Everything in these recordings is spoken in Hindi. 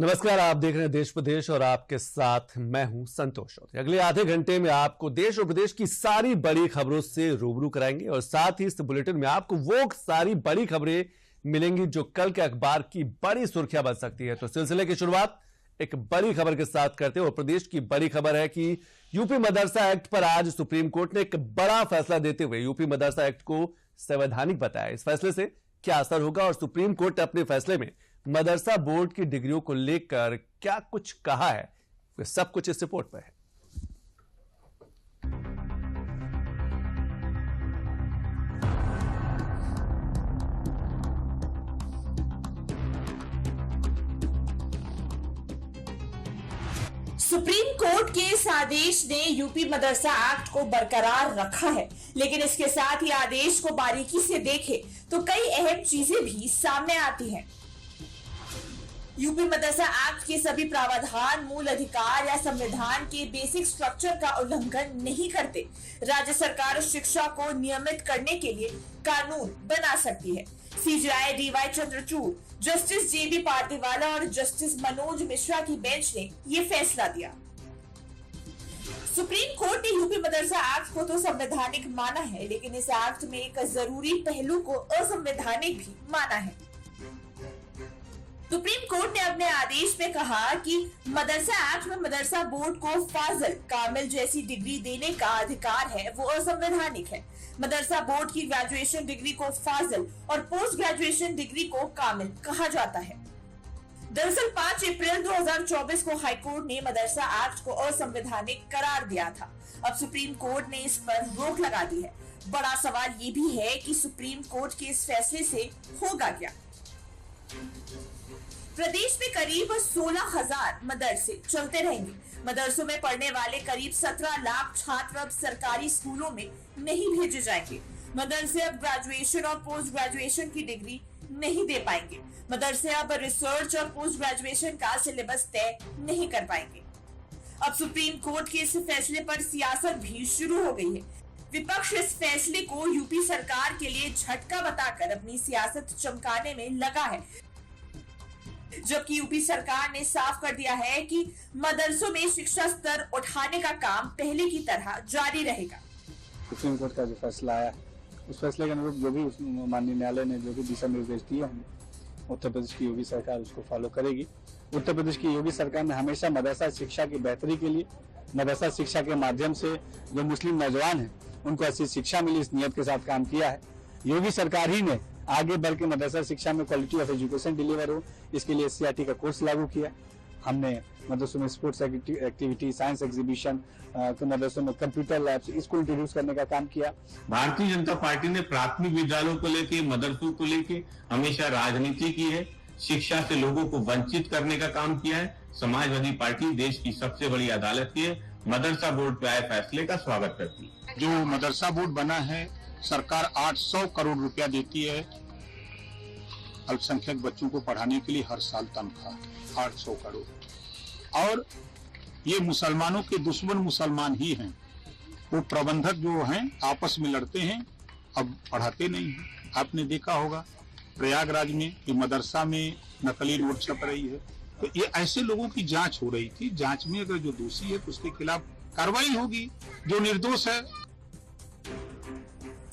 नमस्कार, आप देख रहे हैं देश प्रदेश और आपके साथ मैं हूं संतोष चौधरी। अगले आधे घंटे में आपको देश और प्रदेश की सारी बड़ी खबरों से रूबरू कराएंगे और साथ ही इस बुलेटिन में आपको वो सारी बड़ी खबरें मिलेंगी जो कल के अखबार की बड़ी सुर्खियां बन सकती है। तो सिलसिले की शुरुआत एक बड़ी खबर के साथ करते हैं और प्रदेश की बड़ी खबर है कि यूपी मदरसा एक्ट पर आज सुप्रीम कोर्ट ने एक बड़ा फैसला देते हुए यूपी मदरसा एक्ट को संवैधानिक बताया। इस फैसले से क्या असर होगा और सुप्रीम कोर्ट ने अपने फैसले में मदरसा बोर्ड की डिग्रियों को लेकर क्या कुछ कहा है, सब कुछ इस रिपोर्ट पर है। सुप्रीम कोर्ट के इस आदेश ने यूपी मदरसा एक्ट को बरकरार रखा है, लेकिन इसके साथ ही आदेश को बारीकी से देखें तो कई अहम चीजें भी सामने आती हैं। यूपी मदरसा एक्ट के सभी प्रावधान मूल अधिकार या संविधान के बेसिक स्ट्रक्चर का उल्लंघन नहीं करते। राज्य सरकार शिक्षा को नियमित करने के लिए कानून बना सकती है। सीजेआई डीवाई चंद्रचूड़, जस्टिस जेबी पार्दीवाला और जस्टिस मनोज मिश्रा की बेंच ने ये फैसला दिया। सुप्रीम कोर्ट ने यूपी मदरसा एक्ट को तो संवैधानिक माना है, लेकिन इस एक्ट में एक जरूरी पहलू को असंवैधानिक भी माना है। सुप्रीम कोर्ट ने अपने आदेश में कहा कि मदरसा एक्ट में मदरसा बोर्ड को फाजिल, कामिल जैसी डिग्री देने का अधिकार है, वो असंवैधानिक है। मदरसा बोर्ड की ग्रेजुएशन डिग्री को फाजिल और पोस्ट ग्रेजुएशन डिग्री को कामिल कहा जाता है। दरअसल 5 अप्रैल 2024 को हाईकोर्ट ने मदरसा एक्ट को असंवैधानिक करार दिया था। अब सुप्रीम कोर्ट ने इस पर रोक लगा दी है। बड़ा सवाल ये भी है कि सुप्रीम कोर्ट के इस फैसले से होगा क्या। प्रदेश में करीब 16,000 मदरसे चलते रहेंगे। मदरसों में पढ़ने वाले करीब 17 लाख छात्र अब सरकारी स्कूलों में नहीं भेजे जाएंगे। मदरसे अब ग्रेजुएशन और पोस्ट ग्रेजुएशन की डिग्री नहीं दे पाएंगे। मदरसे अब रिसर्च और पोस्ट ग्रेजुएशन का सिलेबस तय नहीं कर पाएंगे। अब सुप्रीम कोर्ट के इस फैसले पर सियासत भी शुरू हो गई है। विपक्ष इस फैसले को यूपी सरकार के लिए झटका बताकर अपनी सियासत चमकाने में लगा है, जबकि यूपी सरकार ने साफ कर दिया है कि मदरसों में शिक्षा स्तर उठाने का काम पहले की तरह जारी रहेगा। सुप्रीम कोर्ट का जो फैसला आया, उस फैसले के अनुरूप जो भी माननीय न्यायालय ने जो भी दिशा निर्देश दिए होंगे, उत्तर प्रदेश की योगी सरकार उसको फॉलो करेगी। उत्तर प्रदेश की योगी सरकार ने हमेशा मदरसा शिक्षा की बेहतरी के लिए, मदरसा शिक्षा के माध्यम से जो मुस्लिम नौजवान हैं उनको अच्छी शिक्षा मिली, इस नियत के साथ काम किया है। योगी सरकार ही ने आगे बढ़ के मदरसा शिक्षा में क्वालिटी ऑफ एजुकेशन डिलीवर हो, इसके लिए SCRT का कोर्स लागू किया। हमने मदरसों में स्पोर्ट्स एक्टिविटी, साइंस एग्जीबिशन, मदरसों में कंप्यूटर लैब्स, इसको इंट्रोड्यूस करने का काम किया। भारतीय जनता पार्टी ने प्राथमिक विद्यालयों को लेके, मदरसों को लेके हमेशा राजनीति की है, शिक्षा से लोगों को वंचित करने का काम किया है। समाजवादी पार्टी देश की सबसे बड़ी अदालत के मदरसा बोर्ड पे आए फैसले का स्वागत करती है। जो मदरसा बोर्ड बना है, सरकार 800 करोड़ रुपया देती है अल्पसंख्यक बच्चों को पढ़ाने के लिए हर साल तनख्वाह 800 करोड़। और ये मुसलमानों के दुश्मन मुसलमान ही हैं। वो प्रबंधक जो हैं आपस में लड़ते हैं, अब पढ़ाते नहीं हैं। आपने देखा होगा प्रयागराज में कि मदरसा में नकली नोट छप रही है, तो ये ऐसे लोगों की जांच हो रही थी। जांच में अगर जो दोषी है तो उसके खिलाफ कार्रवाई होगी, जो निर्दोष है।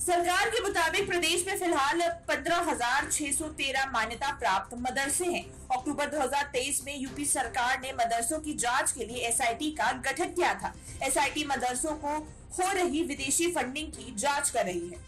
सरकार के मुताबिक प्रदेश में फिलहाल 15,613 मान्यता प्राप्त मदरसे हैं। अक्टूबर 2023 में यूपी सरकार ने मदरसों की जांच के लिए SIT का गठन किया था। SIT मदरसों को हो रही विदेशी फंडिंग की जांच कर रही है।